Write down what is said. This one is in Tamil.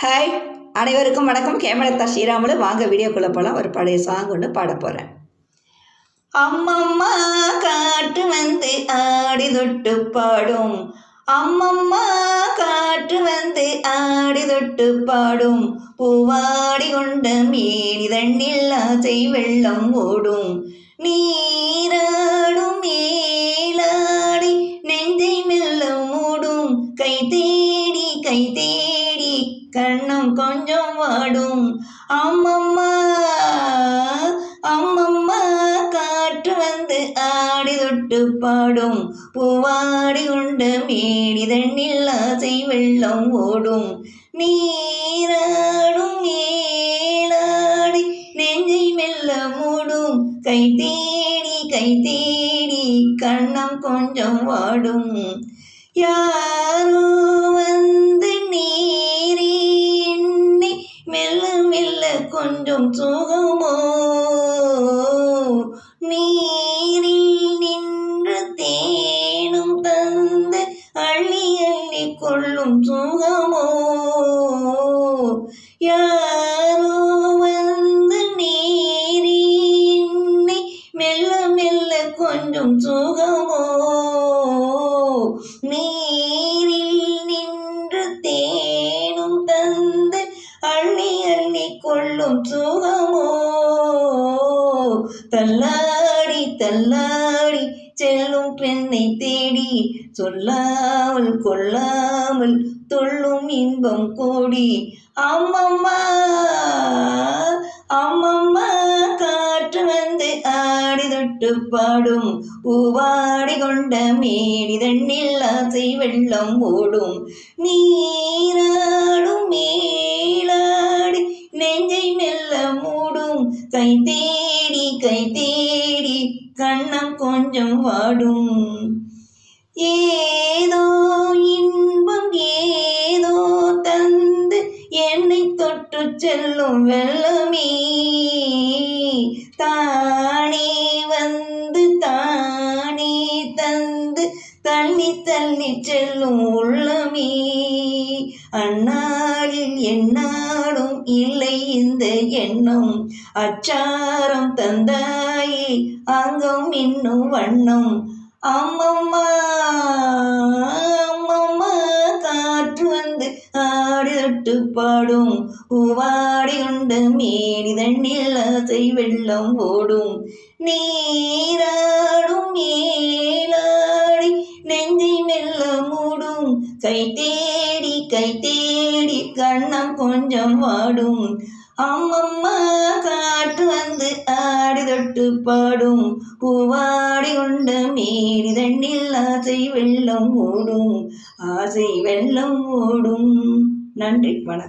ஹாய், அனைவருக்கும் வணக்கம். கேமலதா ஸ்ரீராமுலு. வாங்க வீடியோக்குள்ளே போகலாம். ஒரு பழைய சாங் ஒன்று பாட போகிறேன். அம்மம்மா காட்டு வந்து ஆடி தொட்டு பாடும், அம்மம்மா காற்று வந்து ஆடி தொட்டு பாடும், பூவாடி கொண்ட மேனி தண்ணில் ஆசை வெள்ளம் ஓடும், நீராடும் மேலாடி நெஞ்சை மெல்ல மூடும், கை தேடி கை தேடி கண்ணம் கொஞ்சம் வாடும், அம்மம்மா அம்மம்மா காற்று வந்து ஆடி தொட்டு பாடும், பூவாடி கொண்ட மேனி தண்ணில் ஆசை வெள்ளம் ஓடும், நீராடும் மேலாடி நெஞ்சை மெல்ல மூடும், கை தேடி கண்ணம் கொஞ்சம் வாடும், யாரோ வந்து நீரே என்னை மெல்ல மெல்ல கொஞ்சம் சுகமோ, நீரில் நின்று தேனும் தந்து அள்ளி அள்ளி கொள்ளும் சுகமோ, யாரோ வந்து நீரே என்னை மெல்ல மெல்ல கொஞ்சம் சுகமோ, நீரில் நின்று தேனும் தந்து அள்ளி அள்ளி கொள்ளும் சுகமோ, தள்ளாடி தள்ளாடி செல்லும் பெண்ணை தேடி சொல்லாமல் கொள்ளாமல் தொள்ளும் இன்பம் கோடி, அம்மம்மா அம்மம்மா காற்று வந்து ஆடி தொட்டு பாடும், பூவாடி கொண்ட மேனி தண்ணில் ஆசை வெள்ளம் ஓடும், நீராடும் மேலாடி நெஞ்சை மெல்ல மூடும், கை தேடி கண்ணம் கொஞ்சம் வாடும், ஏதோ இன்பம் ஏதோ தந்து என்னை தொட்டு செல்லும் வெள்ளமே, தானே வந்து தானே தந்து தள்ளி தள்ளி செல்லும் உள்ளமே, அந்நாளில் எந்நாளும் இல்லை இந்த எண்ணம், அச்சாரம் தந்தாயே அங்கம் இன்னும் வண்ணம், அம்மம்மா அம்மம்மா காற்று வந்து ஆடி தொட்டு பாடும், பூவாடி கொண்ட மேனி தண்ணில் ஆசை வெள்ளம் ஓடும், நீராடும் மேலாடி நெஞ்சை மெல்ல மூடும், கை தேடி கண்ணம் கொஞ்சம் வாடும், அம்மம்மா காற்று வந்து ஆடி தொட்டு பாடும், பூவாடி கொண்ட மேனி தண்ணில் ஆசை வெள்ளம் ஓடும், ஆசை வெள்ளம் ஓடும். நன்றி, வணக்கம்.